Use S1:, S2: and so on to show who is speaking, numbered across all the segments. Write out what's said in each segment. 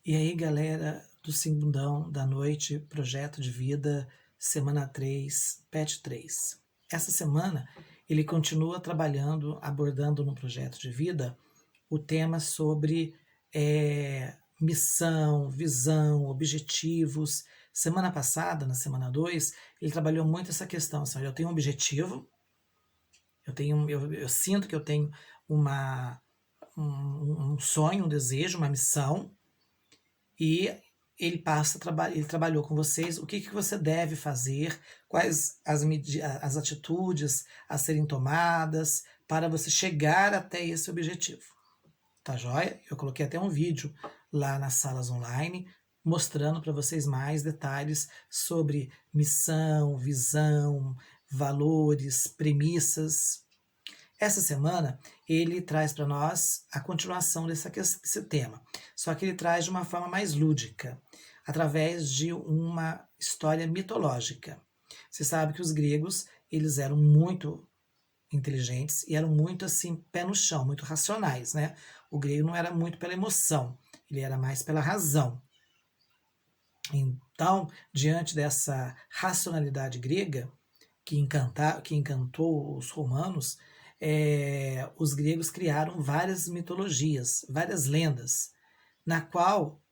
S1: E aí, galera do Segundão da Noite, Projeto de Vida, semana 3, PET 3. Essa semana ele continua trabalhando, abordando no Projeto de Vida o tema sobre missão, visão, objetivos. Semana passada, na semana 2, ele trabalhou muito essa questão, assim, eu tenho um objetivo, eu sinto que eu tenho um sonho, um desejo, uma missão, e ele trabalhou com vocês o que você deve fazer, quais as atitudes a serem tomadas para você chegar até esse objetivo. Tá joia? Eu coloquei até um vídeo lá nas salas online mostrando para vocês mais detalhes sobre missão, visão, valores, premissas. Essa semana ele traz para nós a continuação desse tema, só que ele traz de uma forma mais lúdica, através de uma história mitológica. Você sabe que os gregos eles eram muito inteligentes e eram muito assim pé no chão, muito racionais, né? O grego não era muito pela emoção, ele era mais pela razão. Então, diante dessa racionalidade grega que encantou os romanos, os gregos criaram várias mitologias, várias lendas, na qual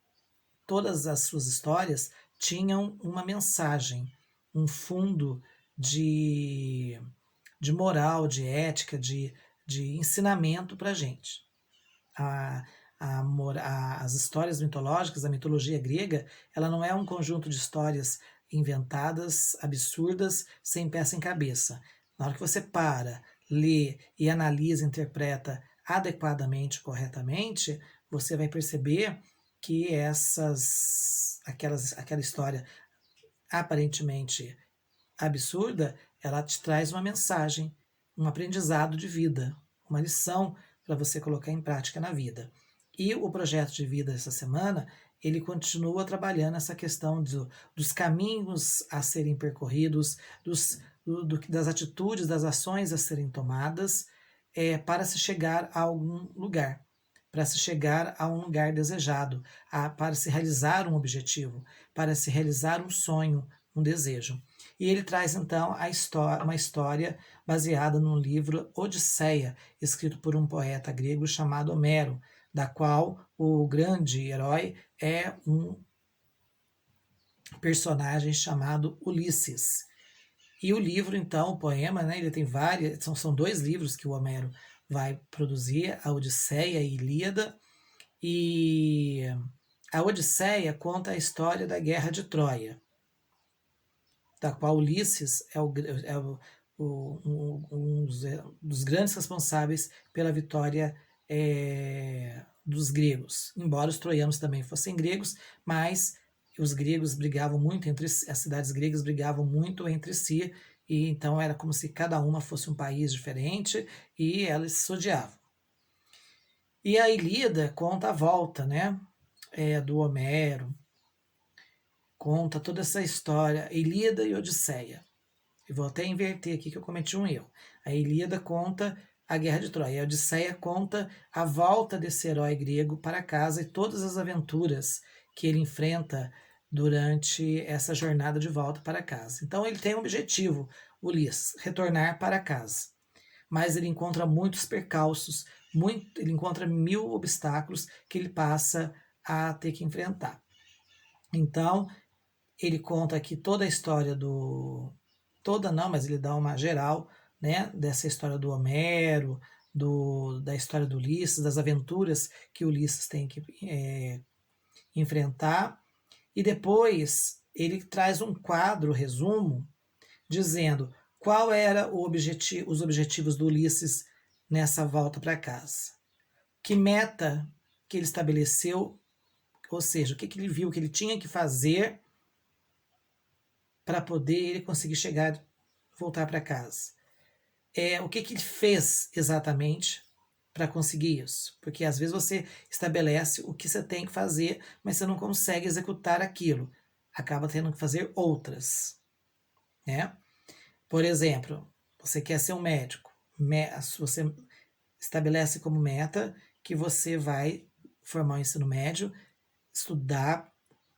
S1: todas as suas histórias tinham uma mensagem, um fundo de, de moral, de ética, de ensinamento para a gente. As histórias mitológicas, a mitologia grega, ela não é um conjunto de histórias inventadas, absurdas, sem peça em cabeça. Na hora que você para, lê e analisa, interpreta adequadamente, corretamente, você vai perceber que aquela história aparentemente absurda, ela te traz uma mensagem, um aprendizado de vida, uma lição para você colocar em prática na vida. E o projeto de vida essa semana, ele continua trabalhando essa questão dos caminhos a serem percorridos, das atitudes, das ações a serem tomadas para se chegar a algum lugar, para se chegar a um lugar desejado, para se realizar um objetivo, para se realizar um sonho, um desejo. E ele traz então uma história baseada no livro Odisseia, escrito por um poeta grego chamado Homero, da qual o grande herói é um personagem chamado Ulisses. E o livro, então, o poema, né, ele tem várias, são dois livros que o Homero vai produzir, a Odisseia e a Ilíada, e a Odisseia conta a história da Guerra de Troia, da qual Ulisses um dos grandes responsáveis pela vitória dos gregos. Embora os troianos também fossem gregos, mas os gregos brigavam muito entre si, as cidades gregas brigavam muito entre si, e então era como se cada uma fosse um país diferente e elas se odiavam. E a Ilíada conta a volta, né, do Homero, conta toda essa história, Ilíada e Odisseia. Eu vou até inverter aqui que eu cometi um erro. A Ilíada conta a Guerra de Troia, a Odisseia conta a volta desse herói grego para casa e todas as aventuras que ele enfrenta durante essa jornada de volta para casa. Então ele tem um objetivo, Ulisses, retornar para casa. Mas ele encontra muitos percalços, ele encontra 1000 obstáculos que ele passa a ter que enfrentar. Então, ele conta aqui toda a história toda não, mas ele dá uma geral, né, dessa história do Homero, da história do Ulisses, das aventuras que o Ulisses tem que enfrentar. E depois ele traz um quadro, resumo, dizendo qual era os objetivos do Ulisses nessa volta para casa. Que meta que ele estabeleceu, ou seja, o que ele viu que ele tinha que fazer para poder ele conseguir voltar para casa. O que ele fez exatamente para conseguir isso? Porque às vezes você estabelece o que você tem que fazer, mas você não consegue executar aquilo. Acaba tendo que fazer outras, né? Por exemplo, você quer ser um médico. Você estabelece como meta que você vai formar o ensino médio, estudar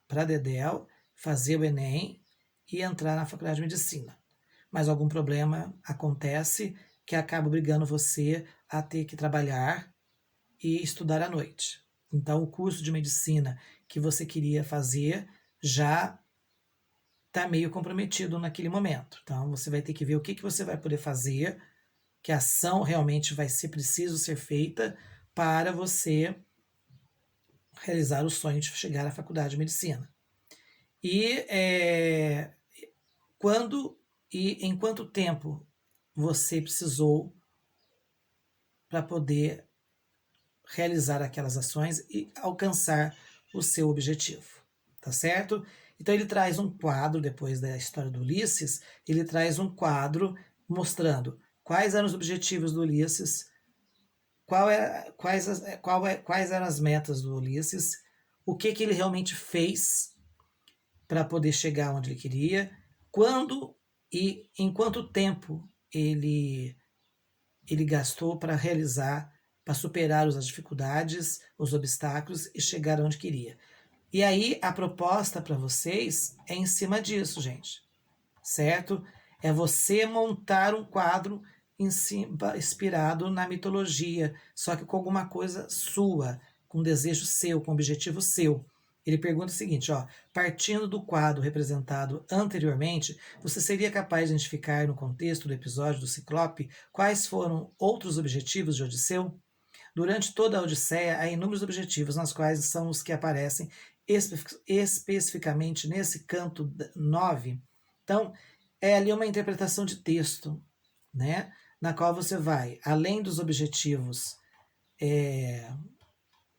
S1: para Dedéu, fazer o Enem e entrar na faculdade de medicina. Mas algum problema acontece que acaba obrigando você a ter que trabalhar e estudar à noite. Então, o curso de medicina que você queria fazer já está meio comprometido naquele momento. Então, você vai ter que ver o que você vai poder fazer, que ação realmente vai ser preciso ser feita para você realizar o sonho de chegar à faculdade de medicina. E quando e em quanto tempo você precisou para poder realizar aquelas ações e alcançar o seu objetivo, tá certo? Então ele traz um quadro, depois da história do Ulisses, ele traz um quadro mostrando quais eram os objetivos do Ulisses, quais eram as metas do Ulisses, o que ele realmente fez para poder chegar onde ele queria, quando e em quanto tempo ele gastou para realizar, para superar as dificuldades, os obstáculos e chegar onde queria. E aí a proposta para vocês é em cima disso, gente, certo? É você montar um quadro inspirado na mitologia, só que com alguma coisa sua, com um desejo seu, com um objetivo seu. Ele pergunta o seguinte, ó, partindo do quadro representado anteriormente, você seria capaz de identificar no contexto do episódio do Ciclope quais foram outros objetivos de Odisseu? Durante toda a Odisseia, há inúmeros objetivos, nas quais são os que aparecem especificamente nesse canto 9. Então, é ali uma interpretação de texto, né? Na qual você vai, além dos objetivos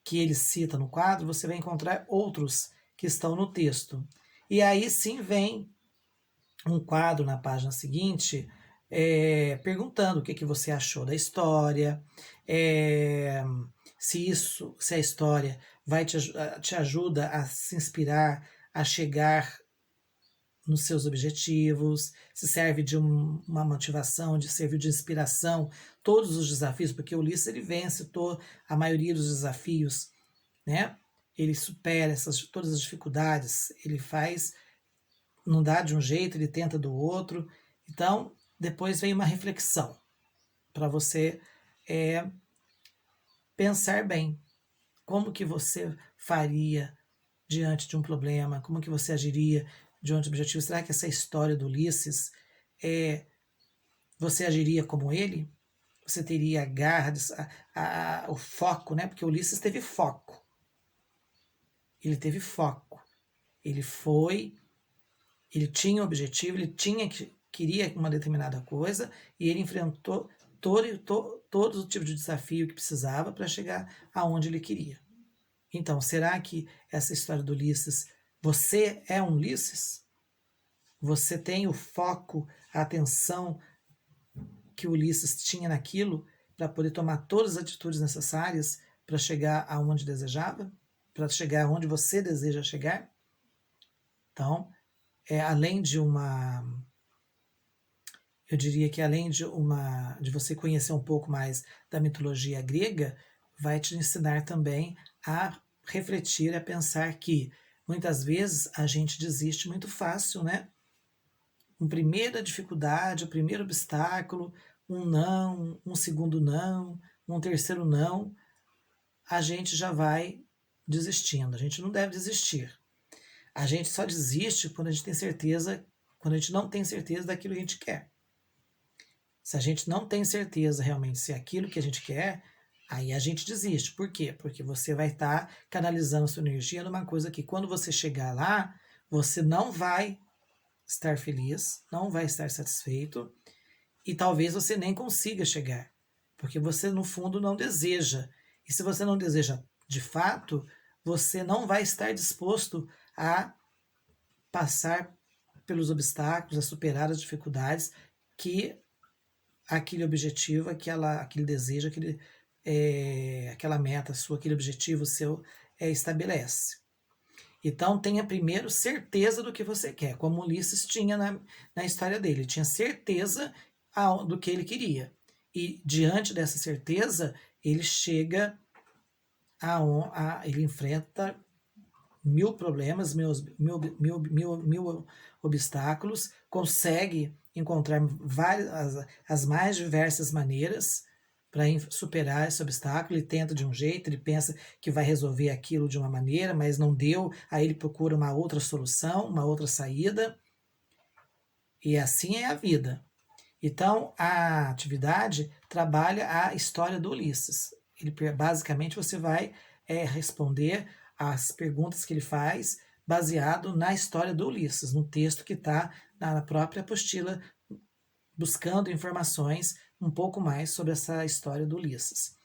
S1: que ele cita no quadro, você vai encontrar outros que estão no texto. E aí sim vem um quadro na página seguinte perguntando o que você achou da história, se a história vai te ajuda a se inspirar, a chegar nos seus objetivos, se serve de uma motivação, de servir de inspiração, todos os desafios, porque o Ulisses ele vence a maioria dos desafios, né? Ele supera todas as dificuldades, ele faz, não dá de um jeito, ele tenta do outro. Então, depois vem uma reflexão para você pensar bem como que você faria diante de um problema, como que você agiria diante do objetivo. Será que essa história do Ulisses, você agiria como ele? Você teria a garra, o foco, né? Porque o Ulisses teve foco. Ele teve foco. Ele tinha um objetivo, queria uma determinada coisa e ele enfrentou todo o tipo de desafio que precisava para chegar aonde ele queria. Então, será que essa história do Ulisses, você é um Ulisses? Você tem o foco, a atenção que o Ulisses tinha naquilo para poder tomar todas as atitudes necessárias para chegar aonde desejava? Para chegar aonde você deseja chegar? Então, além de eu diria que além de você conhecer um pouco mais da mitologia grega, vai te ensinar também a refletir, a pensar que muitas vezes a gente desiste muito fácil, né? Uma primeira dificuldade, o primeiro obstáculo, um não, um segundo não, um terceiro não, a gente já vai desistindo. A gente não deve desistir. A gente só desiste quando a gente tem certeza, quando a gente não tem certeza daquilo que a gente quer. Se a gente não tem certeza realmente se é aquilo que a gente quer, aí a gente desiste. Por quê? Porque você vai estar canalizando sua energia numa coisa que quando você chegar lá, você não vai estar feliz, não vai estar satisfeito e talvez você nem consiga chegar, porque você no fundo não deseja. E se você não deseja de fato, você não vai estar disposto a passar pelos obstáculos, a superar as dificuldades que aquele objetivo, aquele desejo, aquela meta sua, aquele objetivo seu estabelece. Então tenha primeiro certeza do que você quer, como Ulisses tinha na história dele, ele tinha certeza do que ele queria. E diante dessa certeza, ele chega ele enfrenta mil problemas, mil obstáculos, consegue encontrar as mais diversas maneiras para superar esse obstáculo. Ele tenta de um jeito, ele pensa que vai resolver aquilo de uma maneira, mas não deu, aí ele procura uma outra solução, uma outra saída, e assim é a vida. Então, a atividade trabalha a história do Ulisses. Basicamente, você vai responder as perguntas que ele faz baseado na história do Ulisses, no texto que está na própria apostila, buscando informações um pouco mais sobre essa história do Ulisses,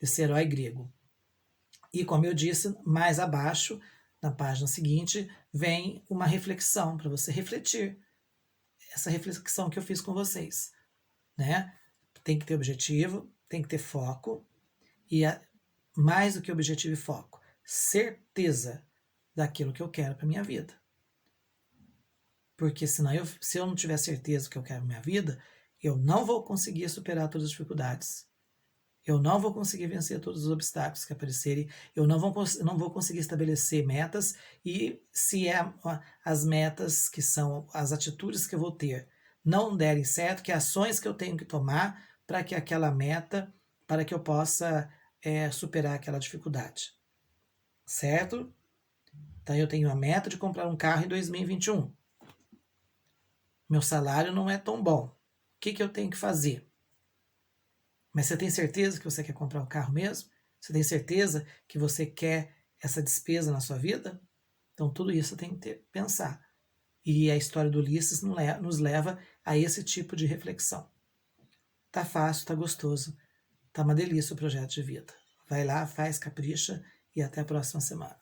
S1: esse herói grego. E como eu disse, mais abaixo, na página seguinte, vem uma reflexão para você refletir. Essa reflexão que eu fiz com vocês, né? Tem que ter objetivo, tem que ter foco, e mais do que objetivo e foco, certeza daquilo que eu quero para minha vida. Porque senão, se eu não tiver certeza do que eu quero para minha vida, eu não vou conseguir superar todas as dificuldades. Eu não vou conseguir vencer todos os obstáculos que aparecerem. Eu não vou conseguir estabelecer metas. E se as metas, que são as atitudes que eu vou ter, não derem certo, que ações que eu tenho que tomar para que aquela meta, para que eu possa superar aquela dificuldade. Certo? Então eu tenho a meta de comprar um carro em 2021. Meu salário não é tão bom. O que eu tenho que fazer? Mas você tem certeza que você quer comprar um carro mesmo? Você tem certeza que você quer essa despesa na sua vida? Então tudo isso tem que pensar. E a história do Ulisses nos leva a esse tipo de reflexão. Tá fácil, tá gostoso, tá uma delícia o projeto de vida. Vai lá, faz, capricha e até a próxima semana.